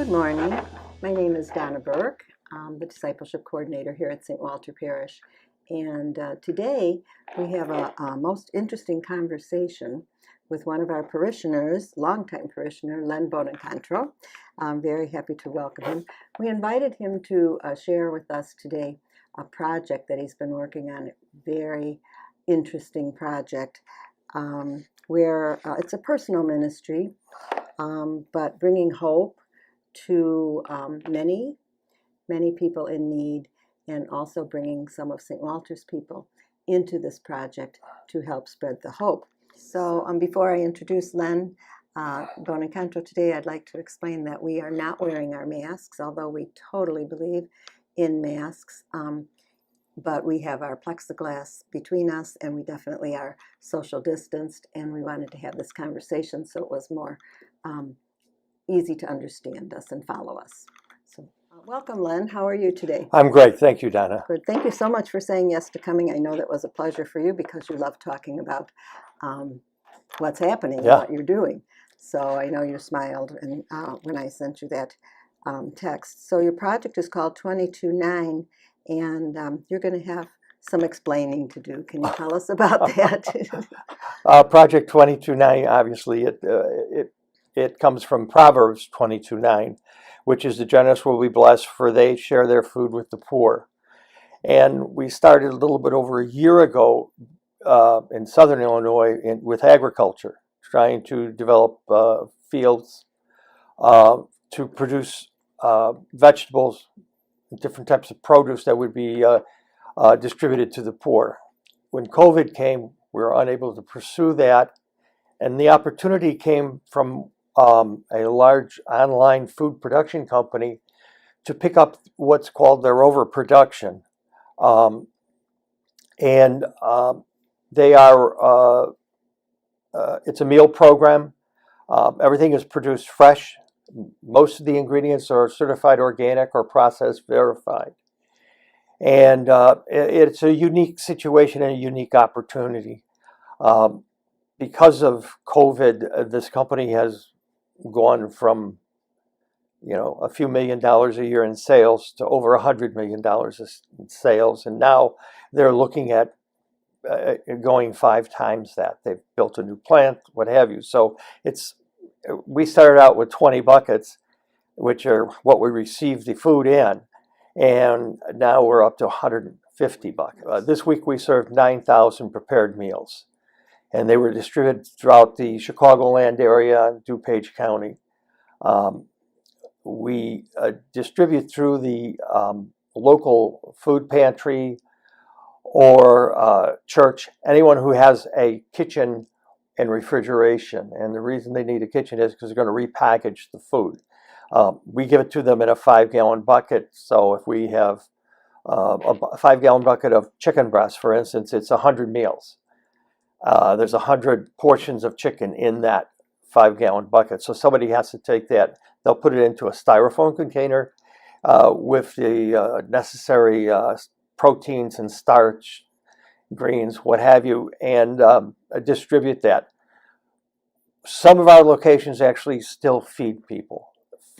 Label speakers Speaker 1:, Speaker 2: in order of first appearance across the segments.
Speaker 1: Good morning. My name is Donna Burke. I'm the Discipleship Coordinator here at St. Walter Parish. And today we have a most interesting conversation with one of our parishioners, longtime parishioner, Len Bonacontro. I'm very happy to welcome him. We invited him to share with us today a project that he's been working on, a very interesting project where it's a personal ministry, but bringing hope to many people in need, and also bringing some of St. Walter's people into this project to help spread the hope. So before I introduce Len Bonacontro today, I'd like to explain that we are not wearing our masks, although we totally believe in masks. But we have our plexiglass between us, and we definitely are social distanced, and we wanted to have this conversation so it was more easy to understand us and follow us. So welcome, Len. How are you today?
Speaker 2: I'm great. Thank you, Donna.
Speaker 1: Good. Thank you so much for saying yes to coming. I know that was a pleasure for you because you love talking about what's happening and what you're doing. So I know you smiled and when I sent you that text. So your project is called 22-9, and you're going to have some explaining to do. Can you tell us about that?
Speaker 2: Project 22-9, obviously, it comes from Proverbs 22-9, which is the generous will be blessed, for they share their food with the poor. And we started a little bit over a year ago in southern Illinois with agriculture, trying to develop fields to produce vegetables, different types of produce that would be distributed to the poor. When COVID came, we were unable to pursue that, and the opportunity came from a large online food production company to pick up what's called their overproduction. They are, it's a meal program. Everything is produced fresh. Most of the ingredients are certified organic or process verified. And it's a unique situation and a unique opportunity. Because of COVID, this company has gone from, a few $1 million a year in sales to over $100 million in sales. And now they're looking at going 5 times that. They've built a new plant, what have you. So we started out with 20 buckets, which are what we receive the food in. And now we're up to 150 buckets. This week we served 9,000 prepared meals, and they were distributed throughout the Chicagoland area and DuPage County. We distribute through the local food pantry or church, anyone who has a kitchen and refrigeration. And the reason they need a kitchen is because they're going to repackage the food. We give it to them in a 5-gallon bucket. So if we have a 5-gallon bucket of chicken breast, for instance, it's 100 meals. There's 100 portions of chicken in that 5-gallon bucket. So somebody has to take that. They'll put it into a styrofoam container with the necessary proteins and starch, greens, what have you, and distribute that. Some of our locations actually still feed people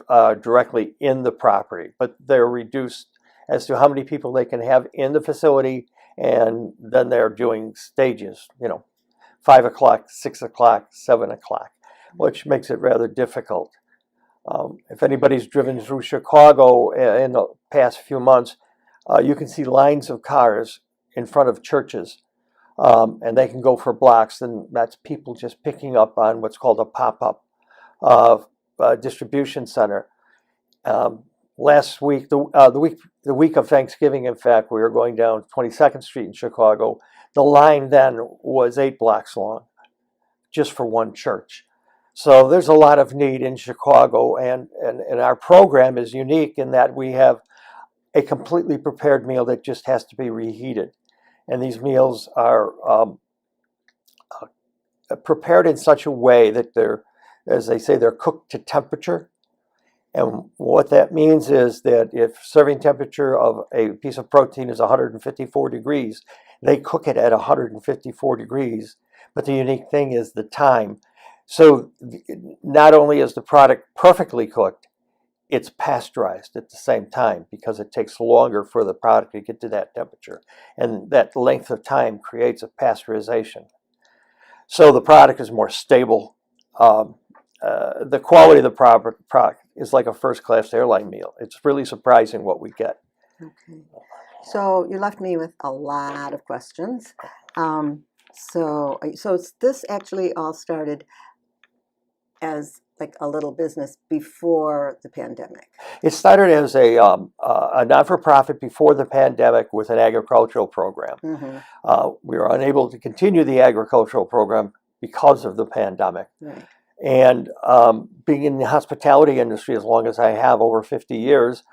Speaker 2: directly in the property, but they're reduced as to how many people they can have in the facility, and then they're doing stages, 5 o'clock, 6 o'clock, 7 o'clock, which makes it rather difficult. If anybody's driven through Chicago in the past few months, you can see lines of cars in front of churches, and they can go for blocks, and that's people just picking up on what's called a pop-up distribution center. Last week, the week of Thanksgiving, in fact, we were going down 22nd Street in Chicago. The line then was 8 blocks long, just for one church. So there's a lot of need in Chicago, and our program is unique in that we have a completely prepared meal that just has to be reheated. And these meals are prepared in such a way that they're, as they say, they're cooked to temperature. And what that means is that if serving temperature of a piece of protein is 154 degrees, they cook it at 154 degrees. But the unique thing is the time. So not only is the product perfectly cooked, it's pasteurized at the same time because it takes longer for the product to get to that temperature. And that length of time creates a pasteurization. So the product is more stable. The quality of the product is like a first-class airline meal. It's really surprising what we get.
Speaker 1: Okay. So you left me with a lot of questions. So this actually all started as like a little business before the pandemic.
Speaker 2: It started as a not-for-profit before the pandemic with an agricultural program.
Speaker 1: Mm-hmm.
Speaker 2: We were unable to continue the agricultural program because of the pandemic.
Speaker 1: Right.
Speaker 2: And being in the hospitality industry as long as I have, over 50 years,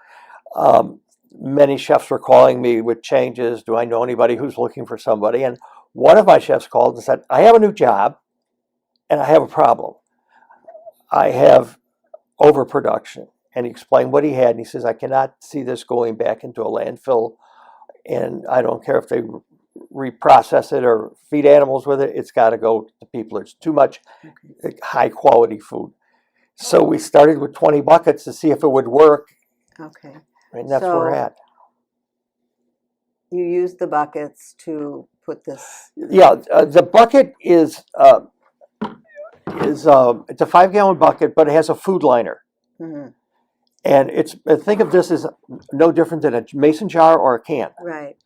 Speaker 2: many chefs were calling me with changes. Do I know anybody who's looking for somebody? And one of my chefs called and said, I have a new job and I have a problem. I have overproduction. And he explained what he had. And he says, I cannot see this going back into a landfill. And I don't care if they reprocess it or feed animals with it. It's got to go to people. It's too much high quality food. So we started with 20 buckets to see if it would work.
Speaker 1: Okay.
Speaker 2: And that's where we're at.
Speaker 1: You use the buckets to put this.
Speaker 2: Yeah, the bucket is it's a 5-gallon bucket, but it has a food liner.
Speaker 1: Mm-hmm.
Speaker 2: And think of this as no different than a mason jar or a can.
Speaker 1: Right.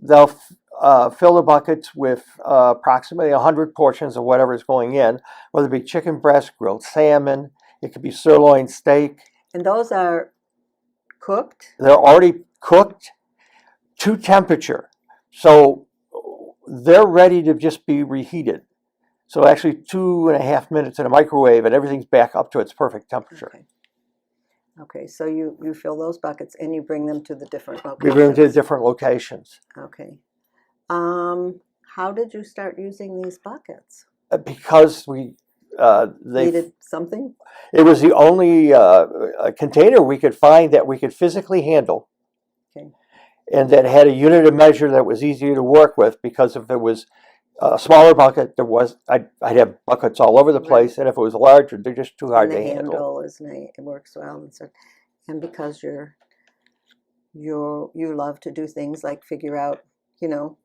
Speaker 2: They'll fill the buckets with approximately 100 portions of whatever is going in, whether it be chicken breast, grilled salmon, it could be sirloin steak.
Speaker 1: And those are cooked?
Speaker 2: They're already cooked to temperature. So they're ready to just be reheated. So actually 2.5 minutes in a microwave and everything's back up to its perfect temperature.
Speaker 1: Okay. Okay, so you fill those buckets and you bring them to the different locations.
Speaker 2: We bring them to different locations.
Speaker 1: Okay. How did you start using these buckets?
Speaker 2: Because they
Speaker 1: Needed something?
Speaker 2: It was the only container we could find that we could physically handle.
Speaker 1: Okay.
Speaker 2: And that had a unit of measure that was easier to work with, because if it was a smaller bucket, I'd have buckets all over the place, right. And if it was larger, they're just too hard to handle.
Speaker 1: The handle is nice, it works well, and so, and because you love to do things like figure out,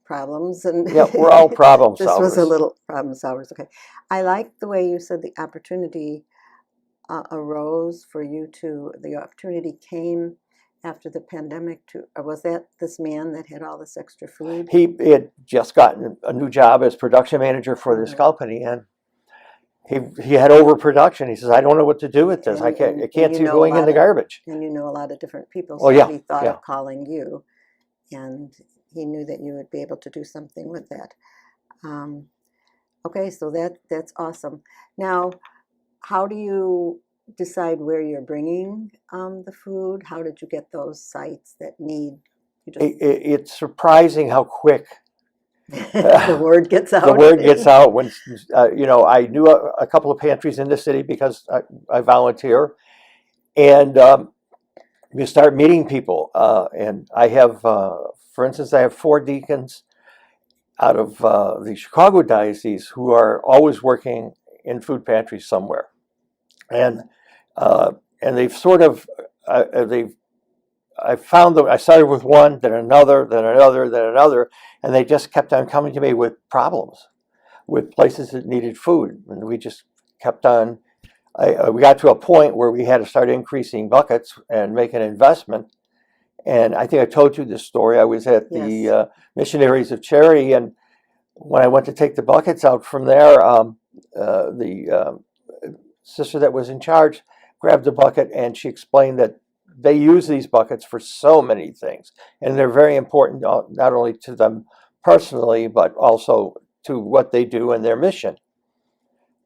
Speaker 1: problems, and
Speaker 2: yeah, we're all problem solvers.
Speaker 1: This was a little problem solvers. Okay, I like the way you said the opportunity arose for you to. The opportunity came after the pandemic. Was that this man that had all this extra food?
Speaker 2: He had just gotten a new job as production manager for this company, and he had overproduction. He says, I don't know what to do with this. I can't see going in the garbage.
Speaker 1: And you know a lot of different people, so
Speaker 2: yeah,
Speaker 1: he thought
Speaker 2: yeah.
Speaker 1: of calling you, and he knew that you would be able to do something with that. Okay, so that's awesome. Now, how do you decide where you're bringing the food? How did you get those sites that need?
Speaker 2: It's surprising how quick
Speaker 1: the word gets out.
Speaker 2: The word gets out when I knew a couple of pantries in the city because I volunteer, and you start meeting people. And I have, for instance, I have 4 deacons out of the Chicago diocese who are always working in food pantries somewhere. And they've sort of I found them. I started with one, then another, then another, then another, and they just kept on coming to me with problems, with places that needed food, and we just kept on. We got to a point where we had to start increasing buckets and make an investment. And I think I told you this story. I was at the Missionaries of Charity, and when I went to take the buckets out from there, the sister that was in charge grabbed the bucket, and she explained that they use these buckets for so many things, and they're very important not only to them personally, but also to what they do in their mission.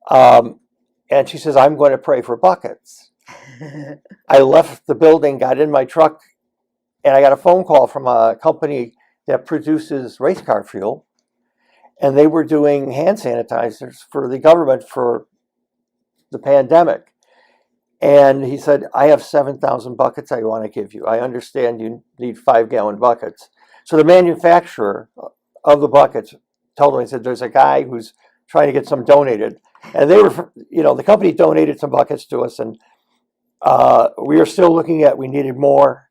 Speaker 2: And she says, I'm going to pray for buckets. I left the building, got in my truck, and I got a phone call from a company that produces race car fuel, and they were doing hand sanitizers for the government for the pandemic. And he said, I have 7,000 buckets I want to give you. I understand you need 5-gallon buckets. So the manufacturer of the buckets told him, he said, there's a guy who's trying to get some donated. And they were, the company donated some buckets to us, and We are still looking at, we needed more,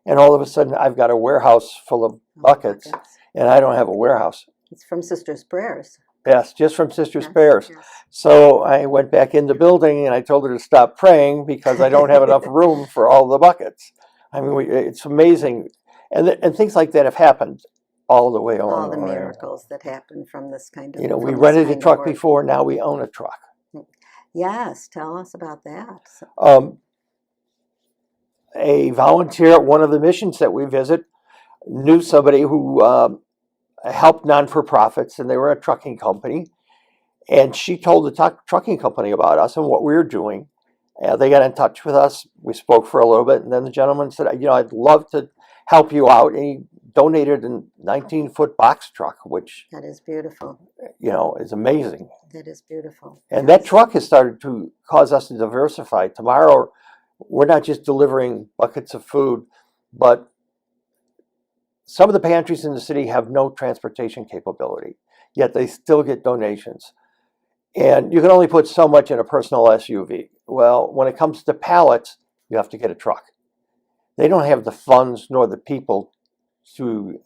Speaker 2: and all of a sudden I've got a warehouse full of buckets, and I don't have a warehouse.
Speaker 1: It's from Sister's Prayers.
Speaker 2: Yes, just from Sister's
Speaker 1: Yes,
Speaker 2: Prayers.
Speaker 1: yes.
Speaker 2: So I went back in the building and I told her to stop praying because I don't have enough room for all the buckets. I mean, it's amazing. And things like that have happened all the way along
Speaker 1: All the
Speaker 2: the way.
Speaker 1: miracles that happen from this kind of,
Speaker 2: You know, we
Speaker 1: from this
Speaker 2: rented a
Speaker 1: kind of
Speaker 2: truck
Speaker 1: work.
Speaker 2: before, now we own a truck.
Speaker 1: Yes, tell us about that.
Speaker 2: A volunteer at one of the missions that we visit knew somebody who helped non-for-profits, and they were a trucking company. And she told the trucking company about us and what we were doing. They got in touch with us. We spoke for a little bit, and then the gentleman said, you know, I'd love to help you out. And he donated a 19-foot box truck, which,
Speaker 1: That is beautiful.
Speaker 2: you know, is amazing.
Speaker 1: That is beautiful.
Speaker 2: And
Speaker 1: Yes.
Speaker 2: that truck has started to cause us to diversify. Tomorrow, we're not just delivering buckets of food, but some of the pantries in the city have no transportation capability, yet they still get donations. And you can only put so much in a personal SUV. Well, when it comes to pallets, you have to get a truck. They don't have the funds nor the people to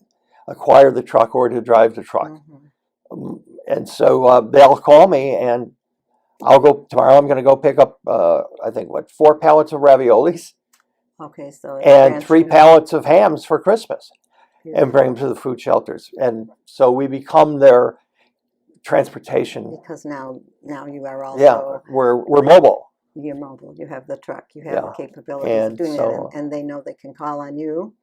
Speaker 2: acquire the truck or to drive the truck. And so they'll call me, and I'll go tomorrow. I'm going to go pick up, I think, 4 pallets of raviolis
Speaker 1: Okay, so
Speaker 2: and 3 pallets of hams for Christmas, and bring them to the food shelters. And so we become their transportation.
Speaker 1: Because now you are also,
Speaker 2: we're mobile.
Speaker 1: You're mobile. You have the truck. You have the capabilities
Speaker 2: And
Speaker 1: of doing
Speaker 2: so,
Speaker 1: that, and they know they can call on you.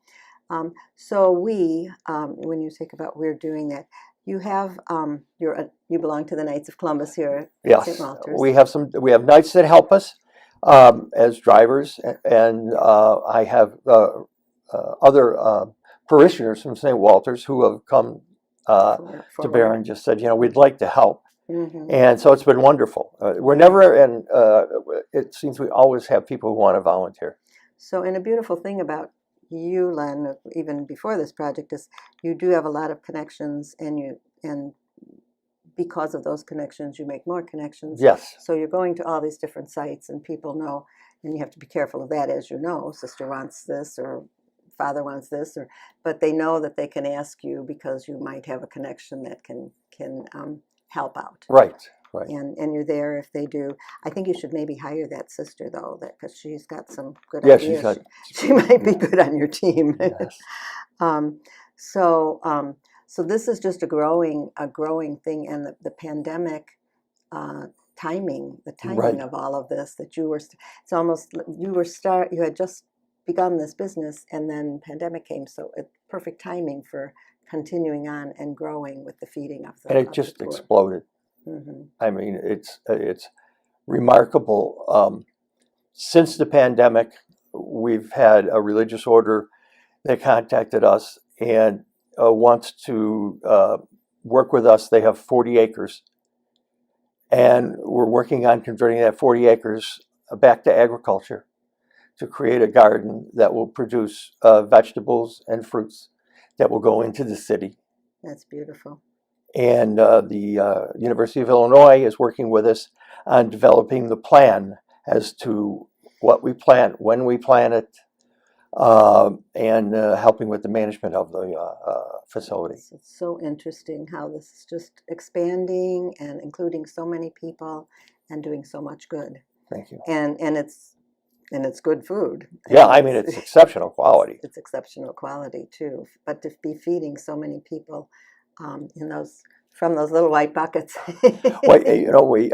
Speaker 1: So we, when you think about we're doing that, you have you belong to the Knights of Columbus here at St.
Speaker 2: yes,
Speaker 1: Walter's.
Speaker 2: we have knights that help us as drivers, and I have other parishioners from St. Walter's who have come to bear and just said, you know, we'd like to help. And so it's been wonderful. We're never, and it seems we always have people who want to volunteer.
Speaker 1: So, and a beautiful thing about you, Len, even before this project, is you do have a lot of connections, and because of those connections, you make more connections.
Speaker 2: Yes.
Speaker 1: So you're going to all these different sites, and people know, and you have to be careful of that, as you know. Sister wants this, or Father wants this, but they know that they can ask you because you might have a connection that can help out.
Speaker 2: Right.
Speaker 1: And you're there if they do. I think you should maybe hire that sister, though, because she's got some good ideas. She might be good on your team.
Speaker 2: Yes.
Speaker 1: So this is just a growing thing, and the pandemic timing,
Speaker 2: Right.
Speaker 1: of all of this, that you had just begun this business, and then pandemic came, so it's perfect timing for continuing on and growing with the feeding of the
Speaker 2: And it just
Speaker 1: poor.
Speaker 2: exploded. I mean, it's remarkable. Since the pandemic, we've had a religious order that contacted us and wants to work with us. They have 40 acres, and we're working on converting that 40 acres back to agriculture to create a garden that will produce vegetables and fruits that will go into the city.
Speaker 1: That's beautiful.
Speaker 2: And the University of Illinois is working with us on developing the plan as to what we plant, when we plant it, and helping with the management of the facility.
Speaker 1: It's so interesting how this is just expanding and including so many people and doing so much good.
Speaker 2: Thank you.
Speaker 1: And it's good food.
Speaker 2: Yeah, I mean, it's exceptional quality.
Speaker 1: It's exceptional quality too. But to be feeding so many people from those little white buckets.
Speaker 2: Well, you know, we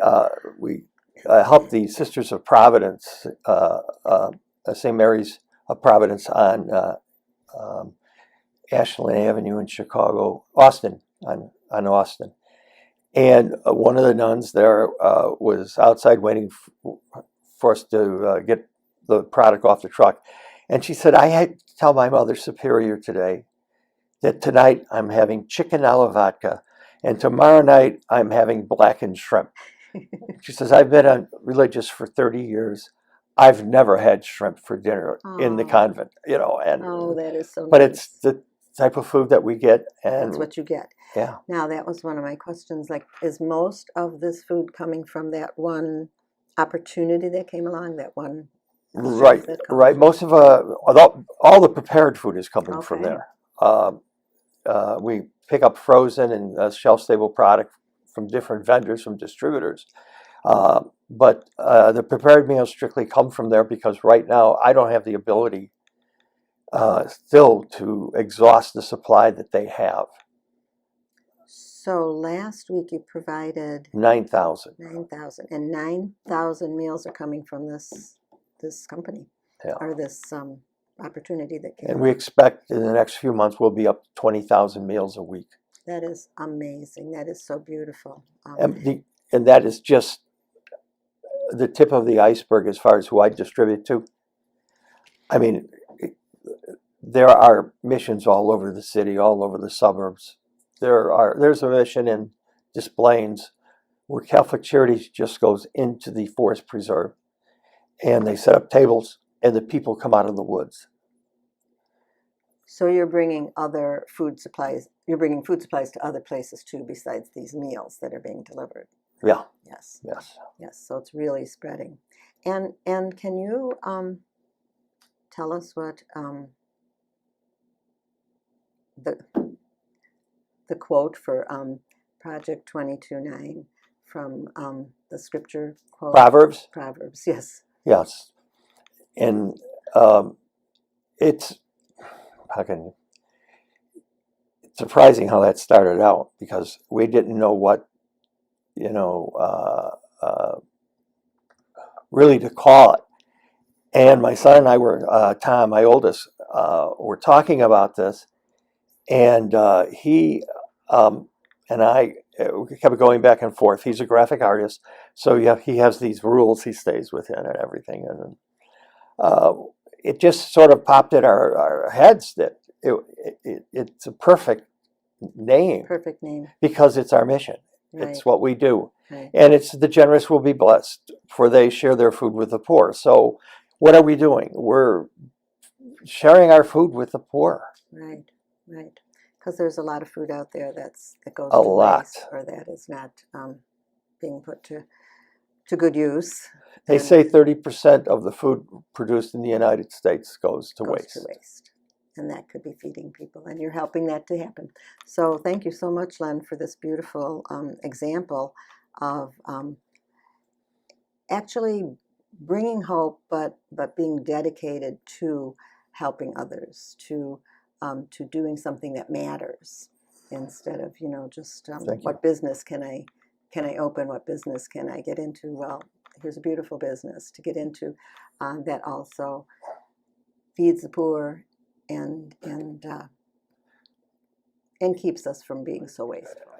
Speaker 2: helped the Sisters of Providence, St. Mary's of Providence on Ashland Avenue in Chicago, Austin, on Austin. And one of the nuns there was outside waiting for us to get the product off the truck. And she said, I had to tell my Mother Superior today that tonight I'm having chicken a la vodka, and tomorrow night I'm having blackened shrimp. She says, I've been religious for 30 years. I've never had shrimp for dinner in the convent, you know. And
Speaker 1: that is so nice.
Speaker 2: But it's the type of food that we get. And
Speaker 1: that's what you get.
Speaker 2: Yeah.
Speaker 1: Now, that was one of my questions. Like, is most of this food coming from that one opportunity that came along, that one
Speaker 2: Right,
Speaker 1: Is that
Speaker 2: right.
Speaker 1: coming
Speaker 2: Most of all the prepared food is coming from
Speaker 1: Okay.
Speaker 2: there. We pick up frozen and shelf-stable product from different vendors, from distributors. But the prepared meals strictly come from there because right now I don't have the ability still to exhaust the supply that they have.
Speaker 1: So last week you provided
Speaker 2: 9,000.
Speaker 1: 9,000, and 9,000 meals are coming from this company
Speaker 2: Yeah.
Speaker 1: or this opportunity that came
Speaker 2: And we
Speaker 1: up.
Speaker 2: expect in the next few months we'll be up to 20,000 meals a week.
Speaker 1: That is amazing. That is so beautiful.
Speaker 2: And that is just the tip of the iceberg as far as who I distribute to. I mean, there are missions all over the city, all over the suburbs. There's a mission in Des Plaines where Catholic Charities just goes into the forest preserve and they set up tables and the people come out of the woods.
Speaker 1: So you're bringing other food supplies. You're bringing food supplies to other places too, besides these meals that are being delivered.
Speaker 2: Yeah.
Speaker 1: Yes.
Speaker 2: Yes.
Speaker 1: Yes. So it's really spreading. And can you tell us what the quote for Project 22:9 from the scripture quote?
Speaker 2: Proverbs?
Speaker 1: Proverbs, yes.
Speaker 2: Yes. And it's surprising how that started out because we didn't know what, really to call it. And my son and I were, Tom, my oldest, were talking about this, and he and I we kept going back and forth. He's a graphic artist, so yeah, he has these rules he stays within and everything. And it just sort of popped in our heads that it's a perfect name.
Speaker 1: Perfect name.
Speaker 2: Because it's our mission.
Speaker 1: Right.
Speaker 2: It's what we do.
Speaker 1: Right.
Speaker 2: And it's the generous will be blessed, for they share their food with the poor. So what are we doing? We're sharing our food with the poor.
Speaker 1: Right, right. Because there's a lot of food out there that goes
Speaker 2: A
Speaker 1: to
Speaker 2: lot.
Speaker 1: waste, or that is not being put to good use.
Speaker 2: They
Speaker 1: and
Speaker 2: say 30% of the food produced in the United States goes to waste.
Speaker 1: And that could be feeding people, and you're helping that to happen. So thank you so much, Len, for this beautiful example of actually bringing hope, but being dedicated to helping others, to doing something that matters, instead of just what business can I open, what business can I get into? Well, here's a beautiful business to get into that also feeds the poor and keeps us from being so wasteful.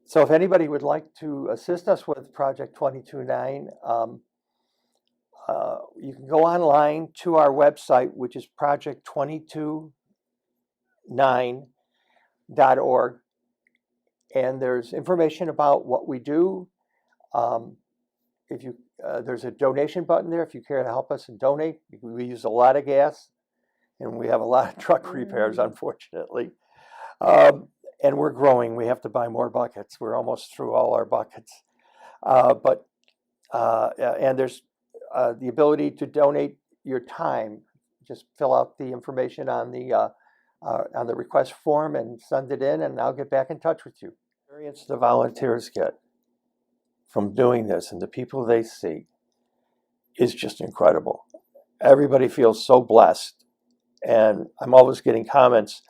Speaker 2: So if anybody would like to assist us with Project 22:9, you can go online to our website, which is project229.org, and there's information about what we do. If you there's a donation button there if you care to help us and donate. We use a lot of gas, and we have a lot of truck repairs, unfortunately. And we're growing. We have to buy more buckets. We're almost through all our buckets. And there's the ability to donate your time. Just fill out the information on the request form and send it in, and I'll get back in touch with you. The experience the volunteers get from doing this and the people they see is just incredible. Everybody feels so blessed, and I'm always getting comments,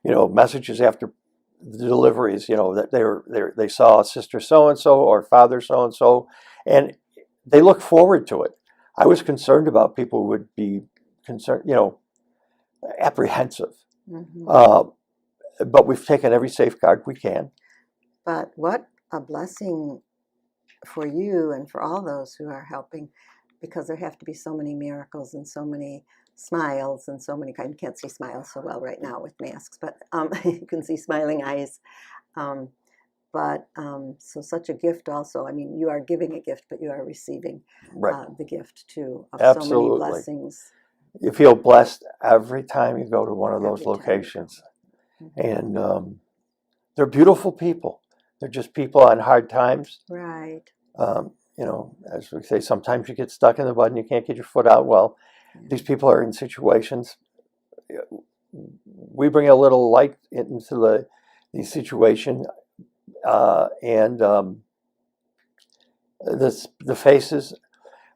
Speaker 2: messages after the deliveries, that they saw sister so and so or father so and they look forward to it. I was concerned about people who would be concerned, apprehensive. But we've taken every safeguard we can.
Speaker 1: But what a blessing for you and for all those who are helping, because there have to be so many miracles and so many smiles and so many you can't see smiles so well right now with masks, but you can see smiling eyes. So such a gift also. I mean, you are giving a gift, but you are receiving the gift too of
Speaker 2: Absolutely.
Speaker 1: so many blessings.
Speaker 2: You feel blessed every time you go to one of those locations. And they're beautiful people. They're just people on hard times.
Speaker 1: Right.
Speaker 2: As we say, sometimes you get stuck in the mud and you can't get your foot out. Well, These people are in situations. We bring a little light into the situation, and the faces.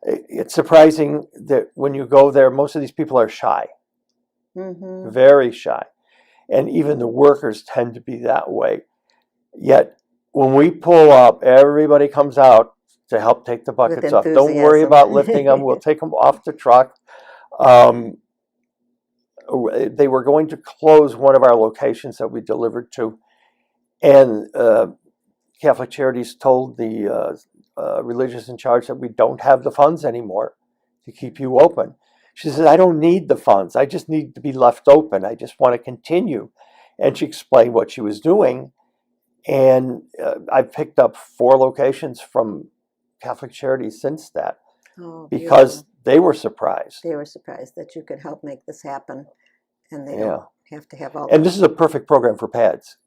Speaker 2: It's surprising that when you go there, most of these people are shy, very shy, and even the workers tend to be that way. Yet when we pull up, everybody comes out to help take the buckets off. Don't worry about lifting them. We'll take them off the truck. They were going to close one of our locations that we delivered to, and Catholic Charities told the religious in charge that we don't have the funds anymore to keep you open. She said, I don't need the funds. I just need to be left open. I just want to continue. And she explained what she was doing. And I've picked up 4 locations from Catholic Charities since that, because they were surprised.
Speaker 1: They were surprised that you could help make this happen, and they don't have to have all.
Speaker 2: And this is a perfect program for PADS.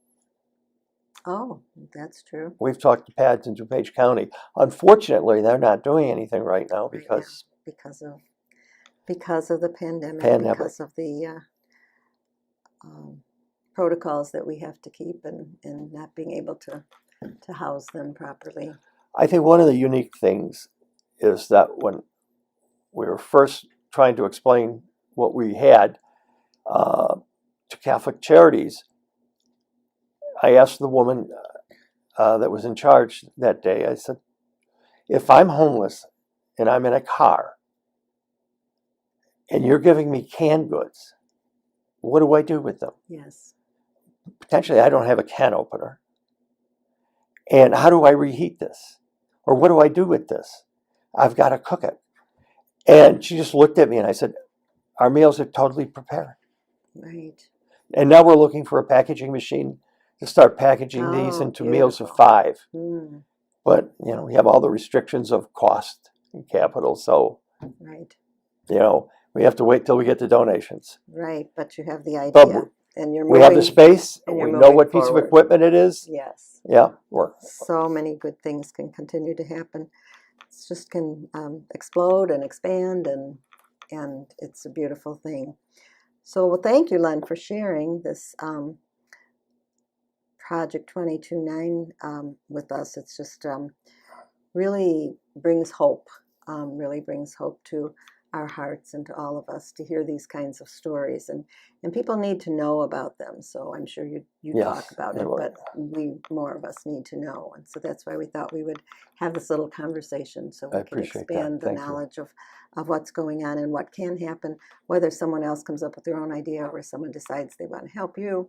Speaker 1: Oh, that's true.
Speaker 2: We've talked to PADS in DuPage County. Unfortunately, they're not doing anything right now because
Speaker 1: of the pandemic. Because of the protocols that we have to keep, and not being able to house them properly.
Speaker 2: I think one of the unique things is that when we were first trying to explain what we had to Catholic Charities, I asked the woman that was in charge that day, I said, if I'm homeless and I'm in a car and you're giving me canned goods, what do I do with them?
Speaker 1: Yes.
Speaker 2: Potentially, I don't have a can opener. And how do I reheat this? Or what do I do with this? I've got to cook it. And she just looked at me and I said, our meals are totally prepared.
Speaker 1: Right.
Speaker 2: And now we're looking for a packaging machine to start packaging these into meals of 5. But, we have all the restrictions of cost and capital. So, we have to wait till we get the donations.
Speaker 1: Right, but you have the idea. And you're moving,
Speaker 2: we have the space, and we know what piece of equipment it is.
Speaker 1: Yes.
Speaker 2: Yeah.
Speaker 1: So many good things can continue to happen. It just can explode and expand, and it's a beautiful thing. So, well, thank you, Len, for sharing this Project 22-9 with us. It's just really brings hope, to our hearts and to all of us to hear these kinds of stories, and people need to know about them. So I'm sure you talk about it, but more of us need to know, and so that's why we thought we would have this little conversation so we can expand the knowledge of what's going on and what can happen, whether someone else comes up with their own idea or someone decides they want to help you.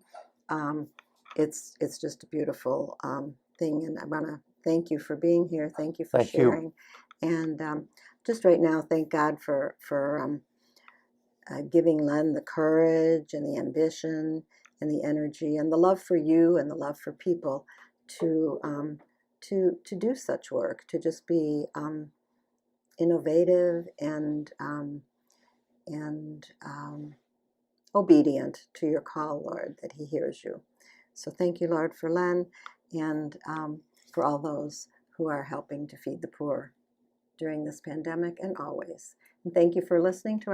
Speaker 1: It's just a beautiful thing, and I want to thank you for being here. Thank you for sharing. And just right now, thank God for giving Len the courage and the ambition and the energy and the love for you and the love for people to do such work, to just be innovative and obedient to your call, Lord, that He hears you. So thank you, Lord, for Len and for all those who are helping to feed the poor during this pandemic and always. And thank you for listening to our